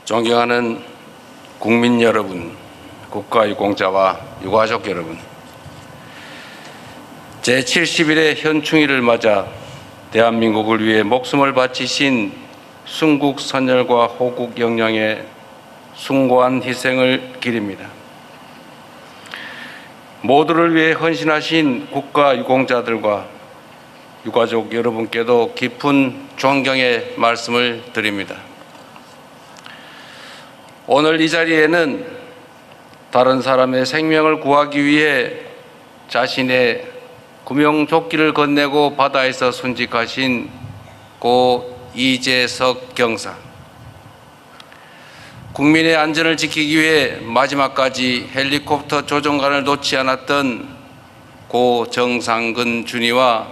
존경하는 국민 여러분, 국가유공자와 유가족 여러분, 제70일의 현충일을 맞아 대한민국을 위해 목숨을 바치신 순국 선열과 호국 영령의 숭고한 희생을 기립니다. 모두를 위해 헌신하신 국가유공자들과 유가족 여러분께도 깊은 존경의 말씀을 드립니다. 오늘 이 자리에는 다른 사람의 생명을 구하기 위해 자신의 구명조끼를 건네고 바다에서 순직하신 고 이재석 경사, 국민의 안전을 지키기 위해 마지막까지 헬리콥터 조종관을 놓지 않았던 고 정상근 준이와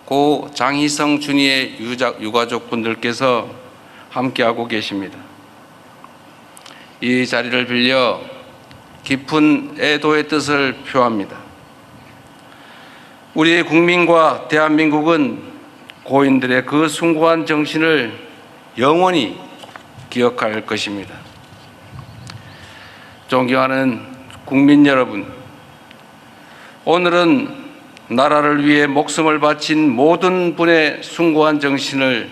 고 장희성 준이의 유가족분들께서 함께하고 계십니다. 이 자리를 빌려 깊은 애도의 뜻을 표합니다. 우리 국민과 대한민국은 고인들의 그 숭고한 정신을 영원히 기억할 것입니다. 존경하는 국민 여러분, 오늘은 나라를 위해 목숨을 바친 모든 분의 숭고한 정신을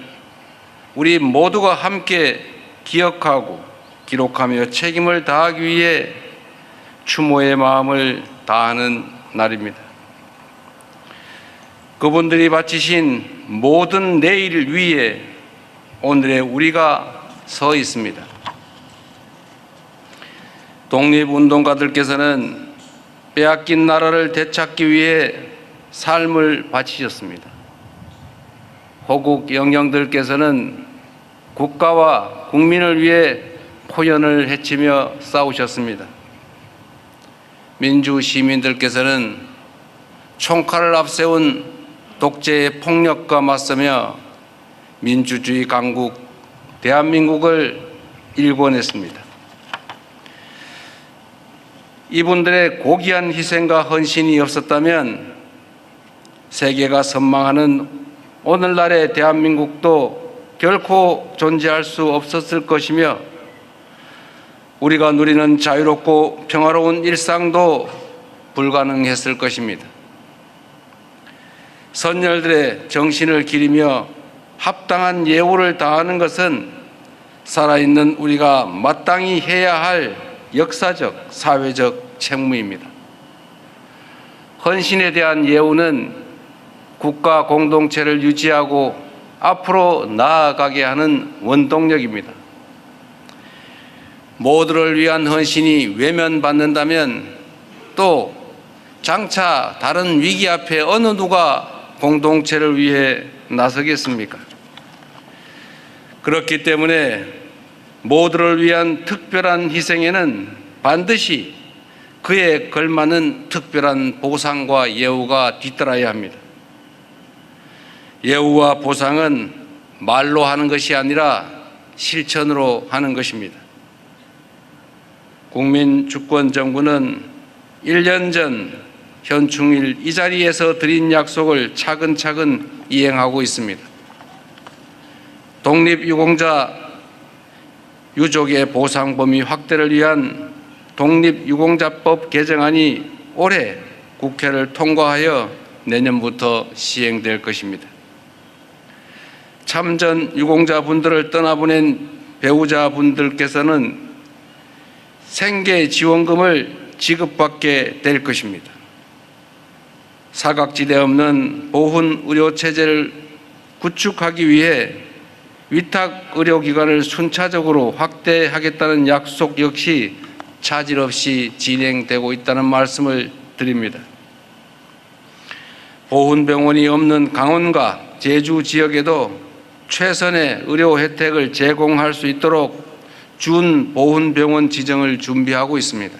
우리 모두가 함께 기억하고 기록하며 책임을 다하기 위해 추모의 마음을 다하는 날입니다. 그분들이 바치신 모든 내일 위에 오늘의 우리가 서 있습니다. 독립운동가들께서는 빼앗긴 나라를 되찾기 위해 삶을 바치셨습니다. 호국 영령들께서는 국가와 국민을 위해 포연을 헤치며 싸우셨습니다. 민주 시민들께서는 총칼을 앞세운 독재의 폭력과 맞서며 민주주의 강국 대한민국을 일궈냈습니다. 이분들의 고귀한 희생과 헌신이 없었다면 세계가 선망하는 오늘날의 대한민국도 결코 존재할 수 없었을 것이며 우리가 누리는 자유롭고 평화로운 일상도 불가능했을 것입니다. 선열들의 정신을 기리며 합당한 예우를 다하는 것은 살아있는 우리가 마땅히 해야 할 역사적, 사회적 책무입니다. 헌신에 대한 예우는 국가 공동체를 유지하고 앞으로 나아가게 하는 원동력입니다. 모두를 위한 헌신이 외면받는다면 또 장차 다른 위기 앞에 어느 누가 공동체를 위해 나서겠습니까? 그렇기 때문에 모두를 위한 특별한 희생에는 반드시 그에 걸맞는 특별한 보상과 예우가 뒤따라야 합니다. 예우와 보상은 말로 하는 것이 아니라 실천으로 하는 것입니다. 국민주권정부는 1년 전 현충일 이 자리에서 드린 약속을 차근차근 이행하고 있습니다. 독립유공자 유족의 보상 범위 확대를 위한 독립유공자법 개정안이 올해 국회를 통과하여 내년부터 시행될 것입니다. 참전 유공자분들을 떠나보낸 배우자분들께서는 생계지원금을 지급받게 될 것입니다. 사각지대 없는 보훈의료체제를 구축하기 위해 위탁의료기관을 순차적으로 확대하겠다는 약속 역시 차질 없이 진행되고 있다는 말씀을 드립니다. 보훈병원이 없는 강원과 제주 지역에도 최선의 의료 혜택을 제공할 수 있도록 준보훈병원 지정을 준비하고 있습니다.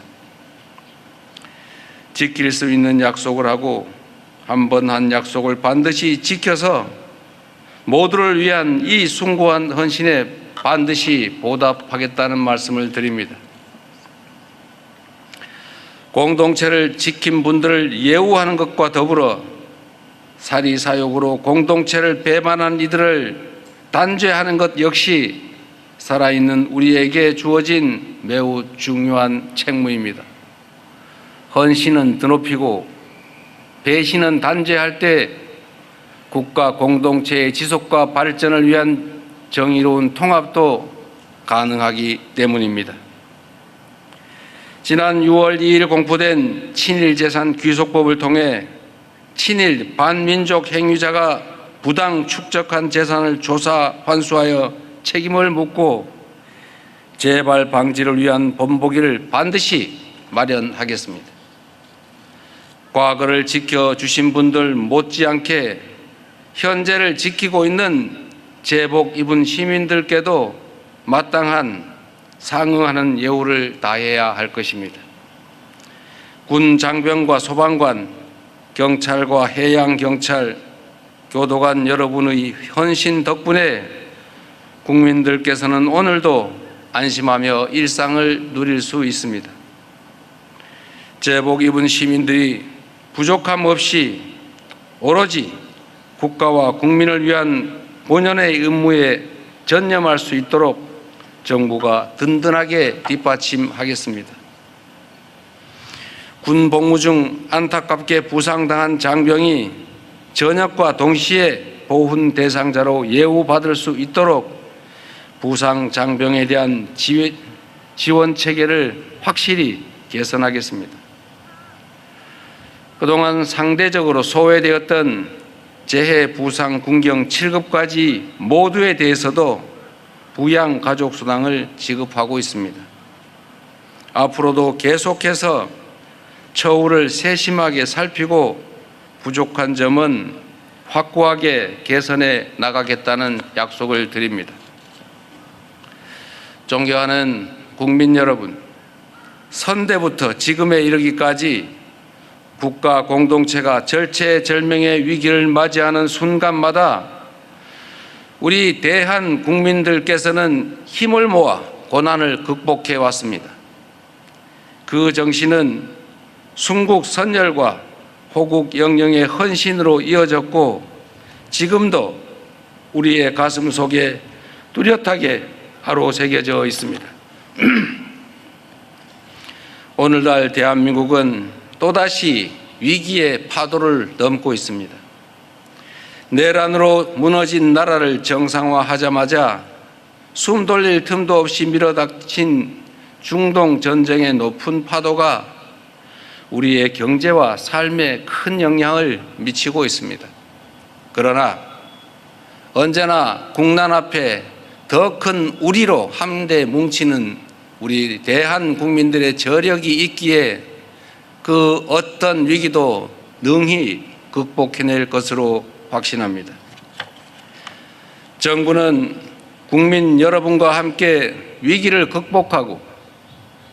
지킬 수 있는 약속을 하고 한 번 한 약속을 반드시 지켜서 모두를 위한 이 숭고한 헌신에 반드시 보답하겠다는 말씀을 드립니다. 공동체를 지킨 분들을 예우하는 것과 더불어 사리사욕으로 공동체를 배반한 이들을 단죄하는 것 역시 살아있는 우리에게 주어진 매우 중요한 책무입니다. 헌신은 드높이고 배신은 단죄할 때 국가 공동체의 지속과 발전을 위한 정의로운 통합도 가능하기 때문입니다. 지난 6월 2일 공포된 친일재산 귀속법을 통해 친일 반민족 행위자가 부당 축적한 재산을 조사 환수하여 책임을 묻고 재발 방지를 위한 본보기를 반드시 마련하겠습니다. 과거를 지켜주신 분들 못지않게 현재를 지키고 있는 제복 입은 시민들께도 마땅한 상응하는 예우를 다해야 할 것입니다. 군 장병과 소방관, 경찰과 해양경찰, 교도관 여러분의 헌신 덕분에 국민들께서는 오늘도 안심하며 일상을 누릴 수 있습니다. 제복 입은 시민들이 부족함 없이 오로지 국가와 국민을 위한 본연의 의무에 전념할 수 있도록 정부가 든든하게 뒷받침하겠습니다. 군 복무 중 안타깝게 부상당한 장병이 전역과 동시에 보훈 대상자로 예우받을 수 있도록 부상 장병에 대한 지원 체계를 확실히 개선하겠습니다. 그동안 상대적으로 소외되었던 재해 부상 군경 7급까지 모두에 대해서도 부양 가족 수당을 지급하고 있습니다. 앞으로도 계속해서 처우를 세심하게 살피고 부족한 점은 확고하게 개선해 나가겠다는 약속을 드립니다. 존경하는 국민 여러분, 선대부터 지금에 이르기까지 국가 공동체가 절체절명의 위기를 맞이하는 순간마다 우리 대한 국민들께서는 힘을 모아 고난을 극복해 왔습니다. 그 정신은 순국 선열과 호국 영령의 헌신으로 이어졌고 지금도 우리의 가슴 속에 뚜렷하게 아로새겨져 있습니다. 오늘날 대한민국은 또다시 위기의 파도를 넘고 있습니다. 내란으로 무너진 나라를 정상화하자마자 숨 돌릴 틈도 없이 밀어닥친 중동 전쟁의 높은 파도가 우리의 경제와 삶에 큰 영향을 미치고 있습니다. 그러나 언제나 국난 앞에 더 큰 우리로 함대 뭉치는 우리 대한 국민들의 저력이 있기에 그 어떤 위기도 능히 극복해낼 것으로 확신합니다. 정부는 국민 여러분과 함께 위기를 극복하고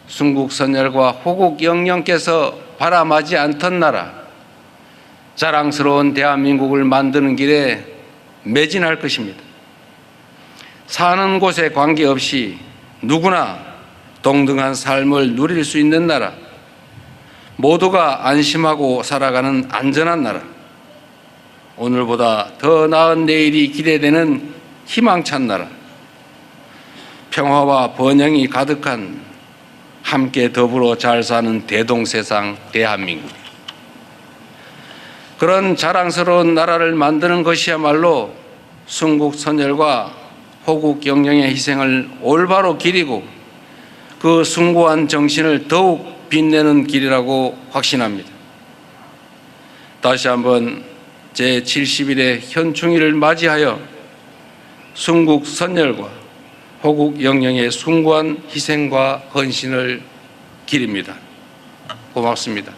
순국선열과 호국 영령께서 바라마지 않던 나라, 자랑스러운 대한민국을 만드는 길에 매진할 것입니다. 사는 곳에 관계없이 누구나 동등한 삶을 누릴 수 있는 나라, 모두가 안심하고 살아가는 안전한 나라, 오늘보다 더 나은 내일이 기대되는 희망찬 나라, 평화와 번영이 가득한 함께 더불어 잘 사는 대동세상 대한민국, 그런 자랑스러운 나라를 만드는 것이야말로 순국선열과 호국 영령의 희생을 올바로 기리고 그 숭고한 정신을 더욱 빛내는 길이라고 확신합니다. 다시 한번 제70일의 현충일을 맞이하여 순국선열과 호국 영령의 숭고한 희생과 헌신을 기립니다. 고맙습니다.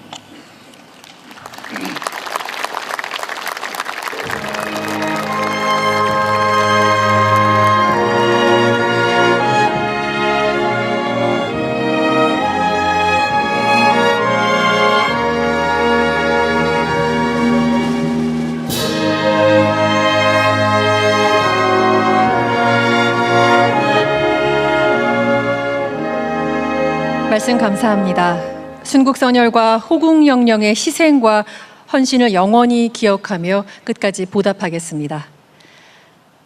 말씀 감사합니다. 순국선열과 호국영령의 희생과 헌신을 영원히 기억하며 끝까지 보답하겠습니다.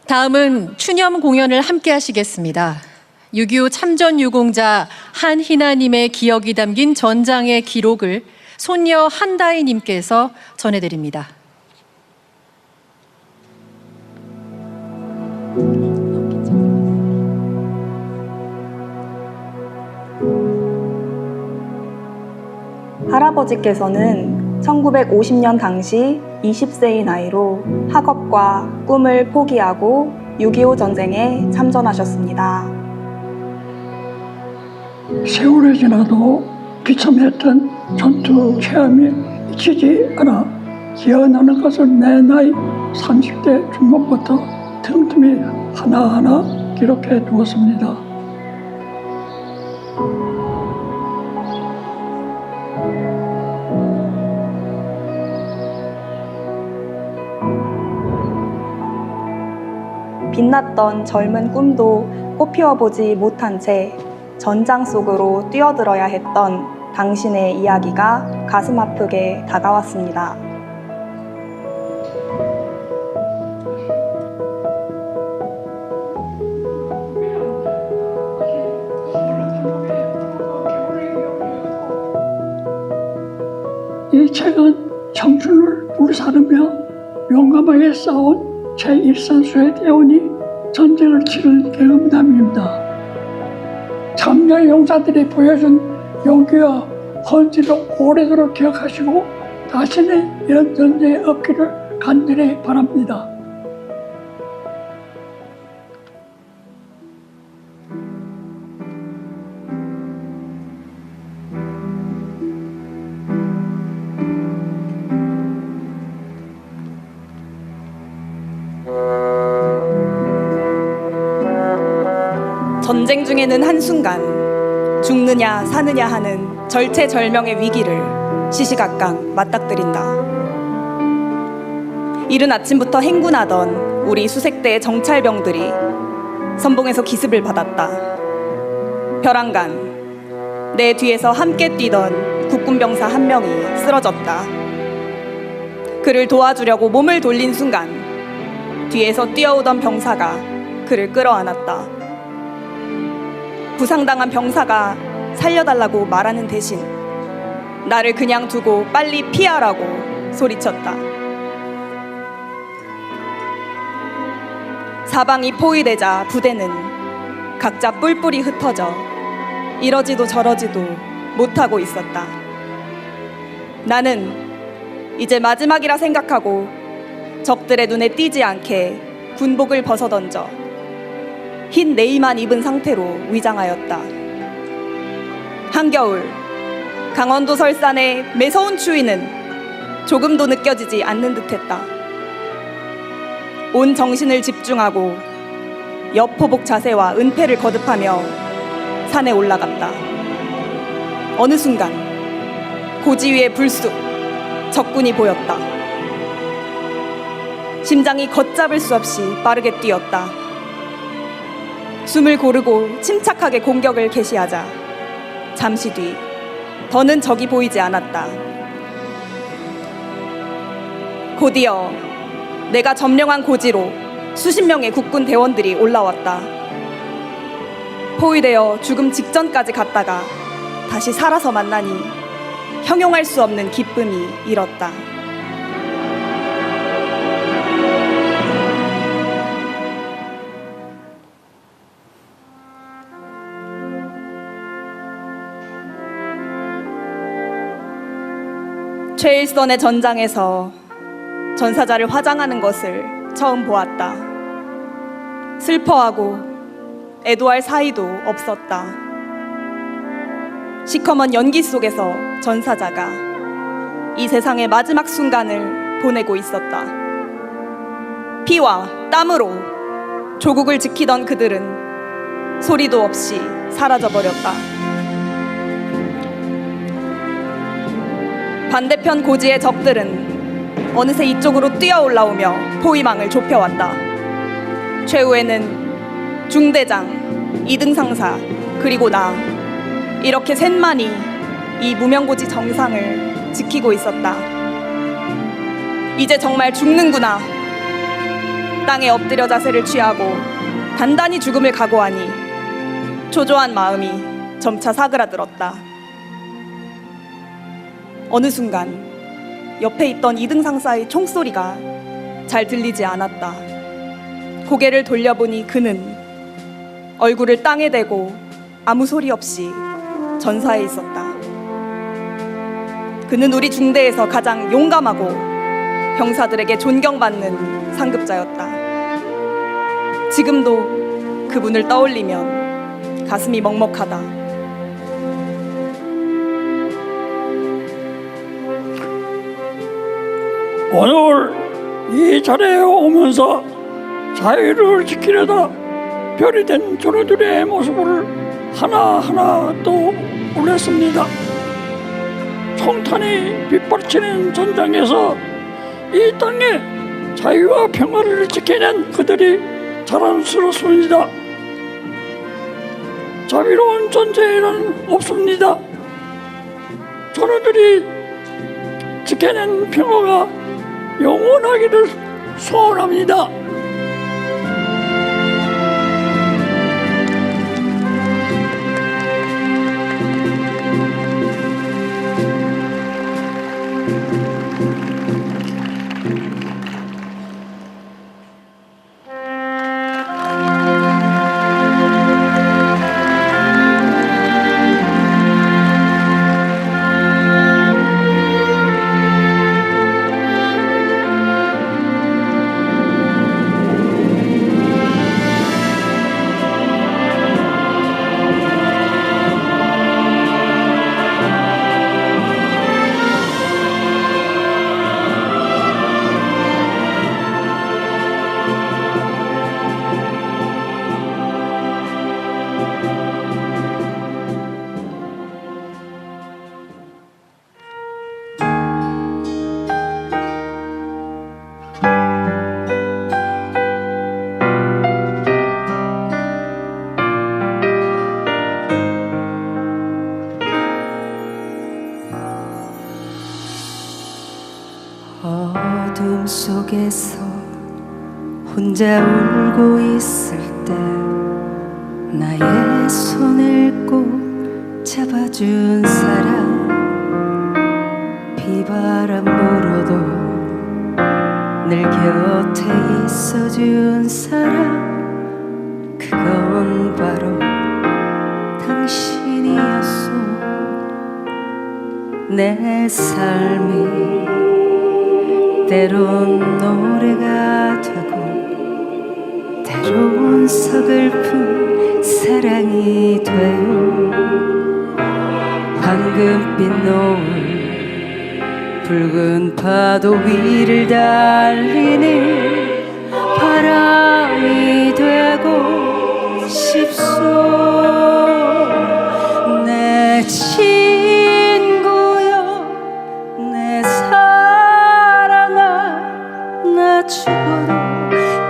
다음은 추념 공연을 함께 하시겠습니다. 6.25 참전 유공자 한희나님의 기억이 담긴 전장의 기록을 손녀 한다희님께서 전해드립니다. 할아버지께서는 1950년 당시 20세의 나이로 학업과 꿈을 포기하고 6.25 전쟁에 참전하셨습니다. 세월이 지나도 비참했던 전투 체험이 잊히지 않아 기억나는 것은 내 나이 30대 중반부터 틈틈이 하나하나 기록해 두었습니다. 빛났던 젊은 꿈도 꽃피워보지 못한 채 전장 속으로 뛰어들어야 했던 당신의 이야기가 가슴 아프게 다가왔습니다. 이 책은 청춘을 불사르며 용감하게 싸운 제1선수의 대원이 전쟁을 치른 경험담입니다. 참여 용사들이 보여준 용기와 헌신을 오래도록 기억하시고 다시는 이런 전쟁이 없기를 간절히 바랍니다. 전쟁 중에는 한순간 죽느냐 사느냐 하는 절체절명의 위기를 시시각각 맞닥뜨린다. 이른 아침부터 행군하던 우리 수색대의 정찰병들이 선봉에서 기습을 받았다. 벼랑간 내 뒤에서 함께 뛰던 국군병사 한 명이 쓰러졌다. 그를 도와주려고 몸을 돌린 순간 뒤에서 뛰어오던 병사가 그를 끌어안았다. 부상당한 병사가 살려달라고 말하는 대신 나를 그냥 두고 빨리 피하라고 소리쳤다. 사방이 포위되자 부대는 각자 뿔뿔이 흩어져 이러지도 저러지도 못하고 있었다. 나는 이제 마지막이라 생각하고 적들의 눈에 띄지 않게 군복을 벗어던져 흰 네이만 입은 상태로 위장하였다. 한겨울 강원도 설산의 매서운 추위는 조금도 느껴지지 않는 듯했다. 온 정신을 집중하고 여포복 자세와 은폐를 거듭하며 산에 올라갔다. 어느 순간 고지 위에 불쑥 적군이 보였다. 심장이 걷잡을 수 없이 빠르게 뛰었다. 숨을 고르고 침착하게 공격을 개시하자 잠시 뒤 더는 적이 보이지 않았다. 곧이어 내가 점령한 고지로 수십 명의 국군 대원들이 올라왔다. 포위되어 죽음 직전까지 갔다가 다시 살아서 만나니 형용할 수 없는 기쁨이 일었다. 최일선의 전장에서 전사자를 화장하는 것을 처음 보았다. 슬퍼하고 애도할 사이도 없었다. 시커먼 연기 속에서 전사자가 이 세상의 마지막 순간을 보내고 있었다. 피와 땀으로 조국을 지키던 그들은 소리도 없이 사라져버렸다. 반대편 고지의 적들은 어느새 이쪽으로 뛰어 올라오며 포위망을 좁혀왔다. 최후에는 중대장, 2등 상사, 그리고 나 이렇게 셋만이 이 무명고지 정상을 지키고 있었다. 이제 정말 죽는구나. 땅에 엎드려 자세를 취하고 단단히 죽음을 각오하니 초조한 마음이 점차 사그라들었다. 어느 순간 옆에 있던 이등 상사의 총소리가 잘 들리지 않았다. 고개를 돌려보니 그는 얼굴을 땅에 대고 아무 소리 없이 전사해 있었다. 그는 우리 중대에서 가장 용감하고 병사들에게 존경받는 상급자였다. 지금도 그분을 떠올리면 가슴이 먹먹하다. 오늘 이 자리에 오면서 자유를 지키려다 별이 된 전우들의 모습을 하나하나 떠올렸습니다. 총탄이 빗발치는 전장에서 이 땅에 자유와 평화를 지켜낸 그들이 자랑스럽습니다. 자비로운 존재는 없습니다. 전우들이 지켜낸 평화가 영원하기를 소원합니다. 어둠 속에서 혼자 울고 있을 때 나의 손을 꼭 잡아준 사람, 비바람 불어도 늘 곁에 있어준 사람, 그건 바로 당신이었어. 내 삶이 때론 노래가 되고 때론 서글픈 사랑이 돼요. 황금빛 노을 붉은 파도 위를 달리는 바람이 되고 싶소. 내 친구여, 내 나 죽어도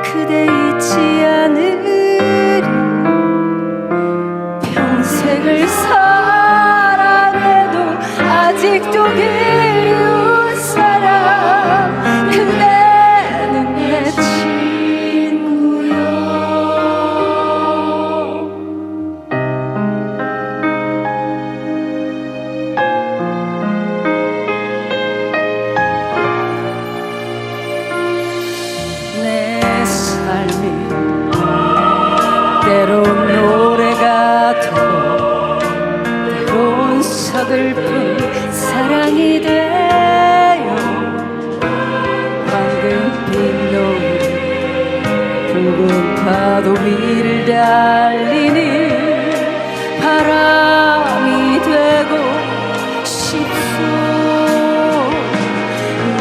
그대 잊지 않으리. 평생을 사랑해도 아직도 그리운 사람, 그대는 내 친구여. 때론 노래가 되고 때론 서글픈 사랑이 돼요. 황금빛 노을 붉은 파도 위를 달리는 바람이 되고 싶소.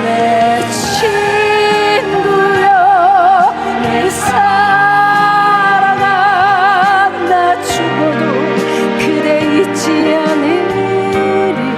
내 친구여, 내 죽어도 그대 잊지 않으리.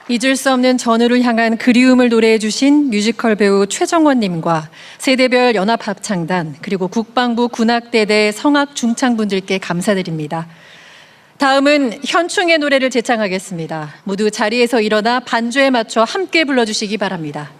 잊을 수 없는 전우를 향한 그리움을 노래해 주신 뮤지컬 배우 최정원님과 세대별 연합합창단 그리고 국방부 군악대대 성악중창분들께 감사드립니다. 다음은 현충의 노래를 제창하겠습니다. 모두 자리에서 일어나 반주에 맞춰 함께 불러주시기 바랍니다.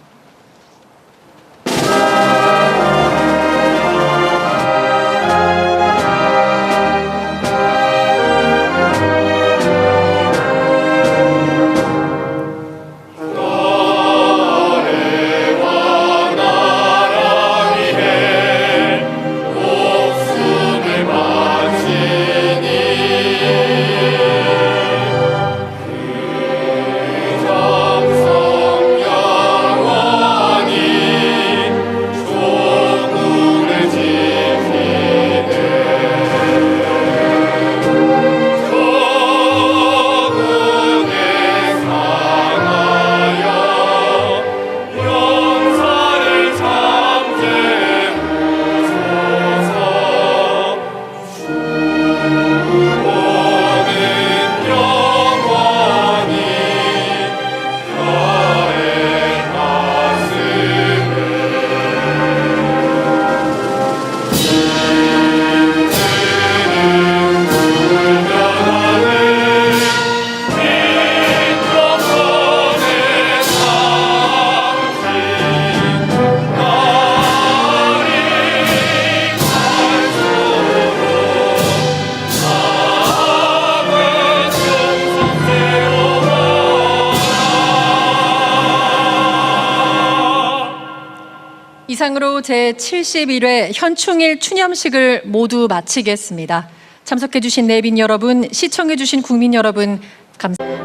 이상으로 제71회 현충일 추념식을 모두 마치겠습니다. 참석해주신 내빈 여러분, 시청해주신 국민 여러분, 감사합니다.